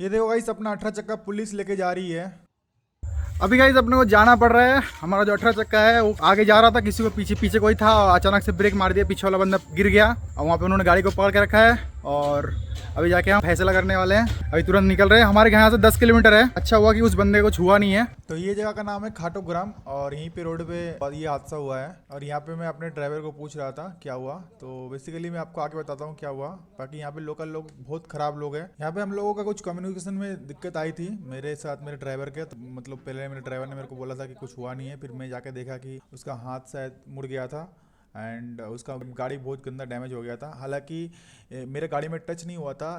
ये देखो गाइस, अपना 18 चक्का पुलिस लेके जा रही है। अभी गाइस अपने को जाना पड़ रहा है। हमारा जो 18 चक्का है वो आगे जा रहा था, किसी को पीछे पीछे कोई था और अचानक से ब्रेक मार दिया, पीछे वाला बंदा गिर गया और वहाँ पे उन्होंने गाड़ी को पकड़ के रखा है और अभी जाके हम फैसला करने वाले हैं। अभी तुरंत निकल रहे हैं, हमारे यहाँ से 10 किलोमीटर है। अच्छा हुआ कि उस बंदे को छुआ नहीं है। तो ये जगह का नाम है खाटूग्राम और यहीं पे रोड पे ये हादसा हुआ है। और यहाँ पे मैं अपने ड्राइवर को पूछ रहा था क्या हुआ, तो बेसिकली मैं आपको आगे बताता हूँ क्या हुआ। बाकी यहाँ पे लोकल लोग बहुत खराब लोग हैं। यहाँ पे हम लोगों का कुछ कम्युनिकेशन में दिक्कत आई थी मेरे साथ, मेरे ड्राइवर के। तो मतलब पहले मेरे ड्राइवर ने मेरे को बोला था कि कुछ हुआ नहीं है, फिर मैं जाके देखा कि उसका हाथ शायद मुड़ गया था एंड उसका गाड़ी बहुत गंदा डैमेज हो गया था। हालांकि मेरे गाड़ी में टच नहीं हुआ था।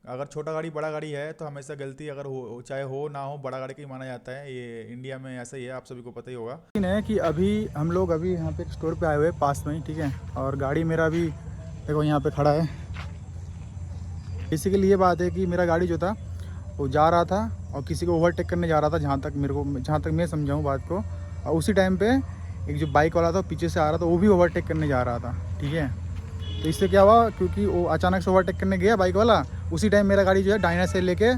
अगर छोटा गाड़ी बड़ा गाड़ी है तो हमेशा गलती अगर हो चाहे हो ना हो, बड़ा गाड़ी का ही माना जाता है। ये इंडिया में ऐसा ही है, आप सभी को पता ही होगा। है कि अभी हम लोग यहाँ पे एक स्टोर पे आए हुए हैं पास में ही, ठीक है। और गाड़ी मेरा अभी देखो यहाँ पे खड़ा है। बेसिकली ये बात है कि मेरा गाड़ी जो था वो जा रहा था और किसी को ओवरटेक करने जा रहा था, जहाँ तक मैं समझाऊँ बात को। और उसी टाइम पे एक जो बाइक वाला था पीछे से आ रहा था, वो भी ओवरटेक करने जा रहा था, ठीक है। तो इससे क्या हुआ, क्योंकि वो अचानक से ओवरटेक करने गया बाइक वाला, उसी टाइम मेरा गाड़ी जो है दाहिने से लेके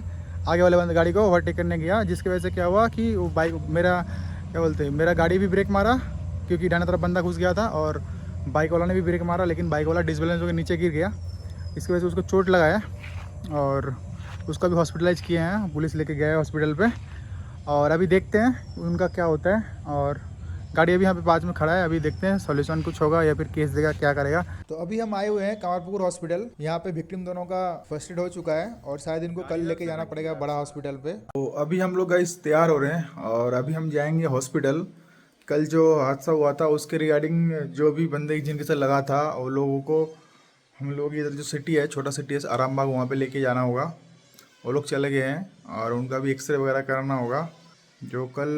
आगे वाले बंद गाड़ी को ओवरटेक करने गया, जिसकी वजह से क्या हुआ कि वो बाइक मेरा गाड़ी भी ब्रेक मारा क्योंकि दाहिने तरफ बंदा घुस गया था और बाइक वाला ने भी ब्रेक मारा, लेकिन बाइक वाला डिसबैलेंस होकर नीचे गिर गया। इसकी वजह से उसको चोट लगा है और उसका भी हॉस्पिटलाइज किए हैं, पुलिस लेके गए हॉस्पिटल पे। और अभी देखते हैं उनका क्या होता है। और गाड़ी अभी यहाँ पे पास में खड़ा है, अभी देखते हैं सॉल्यूशन कुछ होगा या फिर केस देगा, क्या करेगा। तो अभी हम आए हुए हैं कांवरपुर हॉस्पिटल। यहाँ पे विक्टिम दोनों का फर्स्ट एड हो चुका है और शायद इनको कल लेके जाना पड़ेगा बड़ा हॉस्पिटल पे। तो अभी हम लोग गाइस तैयार हो रहे हैं और अभी हम जाएंगे हॉस्पिटल। कल जो हादसा हुआ था उसके रिगार्डिंग जो भी बंदे जिनके साथ लगा था वो लोगों को हम लोग इधर जो सिटी है, छोटा सिटी है आरामबाग, वहाँ पे लेके जाना होगा। वो लोग चले गए हैं और उनका भी एक्सरे वगैरह कराना होगा। जो कल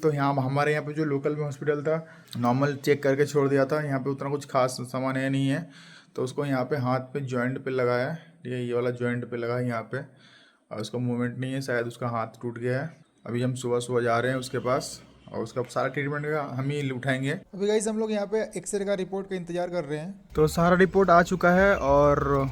तो यहाँ हमारे यहाँ पे जो लोकल में हॉस्पिटल था नॉर्मल चेक करके छोड़ दिया था। यहाँ पे उतना कुछ खास सामान है नहीं है, तो उसको यहाँ पे हाथ पे जॉइंट पे लगाया है, ठीक है। ये वाला जॉइंट पे लगा है यहाँ पे और उसका मूवमेंट नहीं है, शायद उसका हाथ टूट गया है। अभी हम सुबह सुबह जा रहे हैं उसके पास और उसका सारा ट्रीटमेंट का हम ही उठाएंगे। अभी गाइस हम लोग यहाँ पे एक्सरे का रिपोर्ट का इंतजार कर रहे हैं। तो सारा रिपोर्ट आ चुका है और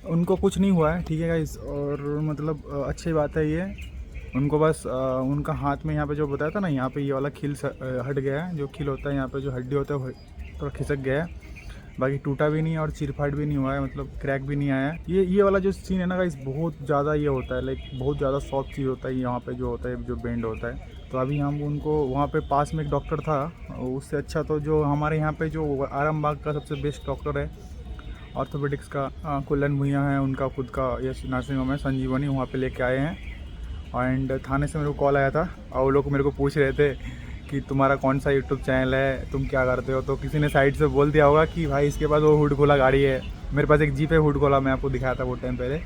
उनको कुछ नहीं हुआ है, ठीक है गाइस। और मतलब अच्छी बात है ये। उनको बस उनका हाथ में यहाँ पे जो बताया था ना, यहाँ पे ये वाला खील हट गया है। जो खील होता है यहाँ पे जो हड्डी होता है वो थोड़ा खिसक गया है, बाकी टूटा भी नहीं है और चीरफाट भी नहीं हुआ है, मतलब क्रैक भी नहीं आया है। ये वाला जो सीन है ना गाइस, बहुत ज़्यादा ये होता है, लाइक बहुत ज़्यादा सॉफ्ट चीज़ होता है यहाँ पे जो होता है, जो बेंड होता है। तो अभी हम उनको वहाँ पे पास में एक डॉक्टर था, उससे अच्छा तो जो हमारे यहाँ पे जो आरामबाग का सबसे बेस्ट डॉक्टर है ऑर्थोपेडिक्स का, कुल्लन भुइयाँ है, उनका खुद का ये नर्सिंग होम है संजीवनी, वहाँ पे लेके आए हैं। एंड थाने से मेरे को कॉल आया था और वो लोग मेरे को पूछ रहे थे कि तुम्हारा कौन सा यूट्यूब चैनल है, तुम क्या करते हो। तो किसी ने साइड से बोल दिया होगा कि भाई इसके पास वो हुड खोला गाड़ी है। मेरे पास एक जीप है हुड खोला, मैं आपको दिखाया था वो टाइम पहले।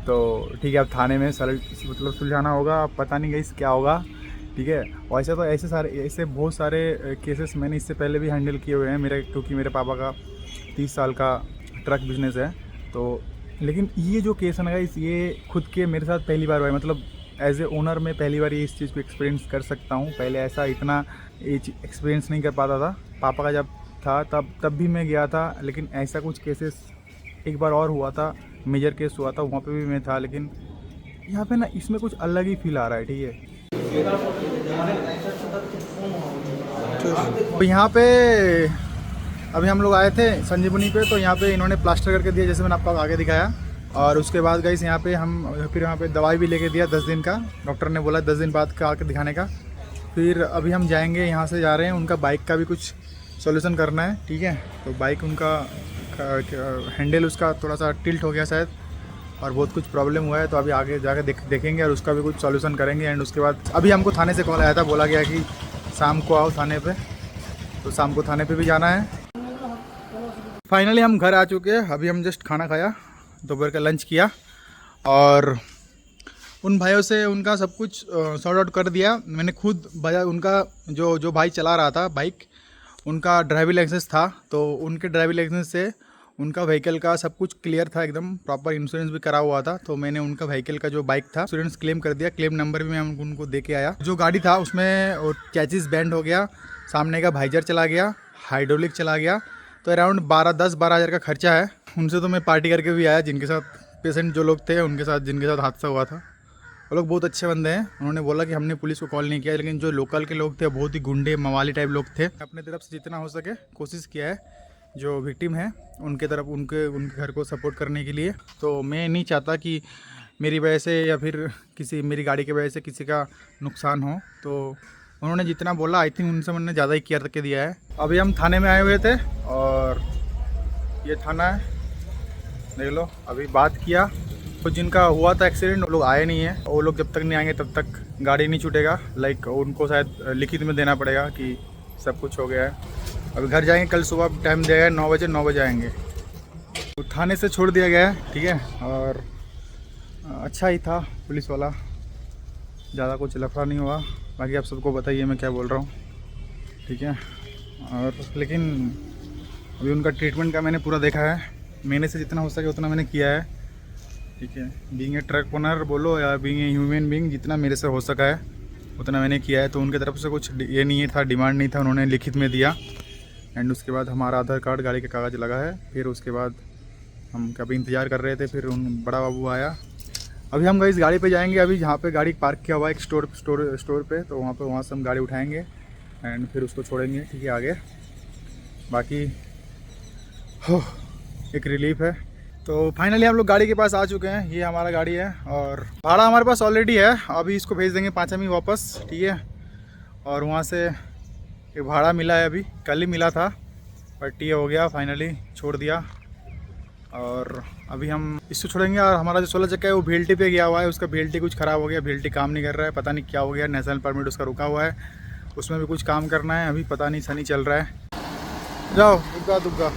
तो ठीक है, अब थाने में मतलब सुलझाना होगा, अब पता नहीं गई क्या होगा, ठीक है। वैसे तो ऐसे बहुत सारे केसेस मैंने इससे पहले भी हैंडल किए हुए हैं मेरे, क्योंकि मेरे पापा का 30 साल का ट्रक बिजनेस है। तो लेकिन ये जो केस है ना गाइस, ये खुद के मेरे साथ पहली बार हुआ है, मतलब एज ए ओनर मैं पहली बार ये इस चीज़ को एक्सपीरियंस कर सकता हूँ। पहले ऐसा इतना एक्सपीरियंस नहीं कर पाता था। पापा का जब था तब भी मैं गया था, लेकिन ऐसा कुछ केसेस एक बार और हुआ था, मेजर केस हुआ था, वहाँ पे भी मैं था। लेकिन यहाँ पे ना इसमें कुछ अलग ही फील आ रहा है, ठीक है। तो यहाँ पे अभी हम लोग आए थे संजीवनी पे, तो यहाँ पे इन्होंने प्लास्टर करके दिया जैसे मैंने आपको आगे दिखाया। और उसके बाद गाइस यहाँ पे हम फिर यहाँ पे दवाई भी लेके दिया 10 दिन का, डॉक्टर ने बोला 10 दिन बाद का आके दिखाने का। फिर अभी हम जाएंगे, यहाँ से जा रहे हैं, उनका बाइक का भी कुछ सॉल्यूशन करना है, ठीक है। तो बाइक उनका हैंडल उसका थोड़ा सा टिल्ट हो गया शायद और बहुत कुछ प्रॉब्लम हुआ है, तो अभी आगे जाकर देखेंगे और उसका भी कुछ सॉल्यूशन करेंगे। एंड उसके बाद अभी हमको थाने से कॉल आया था, बोला गया कि शाम को आओ थाने पे, तो शाम को थाने पे भी जाना है। फाइनली हम घर आ चुके हैं। अभी हम जस्ट खाना खाया, दोपहर का लंच किया और उन भाइयों से उनका सब कुछ सॉर्ट आउट कर दिया। मैंने खुद बजा उनका जो भाई चला रहा था बाइक, उनका ड्राइविंग लाइसेंस था, तो उनके ड्राइविंग लाइसेंस से उनका व्हीकल का सब कुछ क्लियर था, एकदम प्रॉपर इंश्योरेंस भी करा हुआ था। तो मैंने उनका व्हीकल का जो बाइक था इंश्योरेंस क्लेम कर दिया, क्लेम नंबर भी मैं उनको दे के आया। जो गाड़ी था उसमें चैचिस बैंड हो गया, सामने का वाइजर चला गया, हाइड्रोलिक चला गया, तो अराउंड 10-12 हज़ार का खर्चा है। उनसे तो मैं पार्टी करके भी आया, जिनके साथ पेशेंट जो लोग थे उनके साथ, जिनके साथ हादसा हुआ था, वो लोग बहुत अच्छे बंदे हैं। उन्होंने बोला कि हमने पुलिस को कॉल नहीं किया, लेकिन जो लोकल के लोग थे बहुत ही गुंडे मवाली टाइप लोग थे। अपने तरफ से जितना हो सके कोशिश किया है जो विक्टिम है उनके तरफ, उनके घर को सपोर्ट करने के लिए। तो मैं नहीं चाहता कि मेरी वजह से या फिर मेरी गाड़ी की वजह से किसी का नुकसान हो। तो उन्होंने जितना बोला आई थिंक उनसे मैंने ज़्यादा ही केयर करके दिया है। अभी हम थाने में आए हुए थे और ये थाना है, देख लो। अभी बात किया तो जिनका हुआ था एक्सीडेंट वो लोग आए नहीं है। वो लोग जब तक नहीं आएंगे तब तक गाड़ी नहीं छूटेगा। लाइक उनको शायद लिखित में देना पड़ेगा कि सब कुछ हो गया है। अभी घर जाएंगे, कल सुबह टाइम दिया गया 9 बजे, 9 बजे आएंगे। तो थाने से छोड़ दिया गया है, ठीक है। और अच्छा ही था पुलिस वाला, ज़्यादा कुछ लफड़ा नहीं हुआ। बाकी आप सबको बताइए मैं क्या बोल रहा हूँ, ठीक है। और लेकिन अभी उनका ट्रीटमेंट का मैंने पूरा देखा है, मैंने से जितना हो सके उतना मैंने किया है, ठीक है। बीइंग ए ट्रक ओनर बोलो या बीइंग ए ह्यूमन बीइंग, जितना मेरे से हो सका है उतना मैंने किया है। तो उनकी तरफ से कुछ ये नहीं था, डिमांड नहीं था, उन्होंने लिखित में दिया। एंड उसके बाद हमारा आधार कार्ड, गाड़ी के कागज़ लगा है। फिर उसके बाद हम कभी इंतज़ार कर रहे थे, फिर उन बड़ा बाबू आया। अभी हम इस गाड़ी पे जाएंगे, अभी जहाँ पे गाड़ी पार्क किया हुआ है एक स्टोर पे, तो वहाँ से हम गाड़ी उठाएंगे एंड फिर उसको छोड़ेंगे, ठीक है, आगे। बाकी एक रिलीफ है। तो फाइनली हम लोग गाड़ी के पास आ चुके हैं। ये हमारा गाड़ी है और भाड़ा हमारे पास ऑलरेडी है। अभी इसको भेज देंगे 5 वापस वापस, ठीक है। और वहाँ से एक भाड़ा मिला है, अभी कल ही मिला था, बट ये हो गया, फाइनली छोड़ दिया। और अभी हम इसको छोड़ेंगे। और हमारा जो 16 चक्का है वो VLT पे गया हुआ है, उसका VLT कुछ ख़राब हो गया, VLT काम नहीं कर रहा है, पता नहीं क्या हो गया। नेशनल परमिट उसका रुका हुआ है, उसमें भी कुछ काम करना है, अभी पता नहीं सनी चल रहा है। जाओ दुग्गा दुग्गा।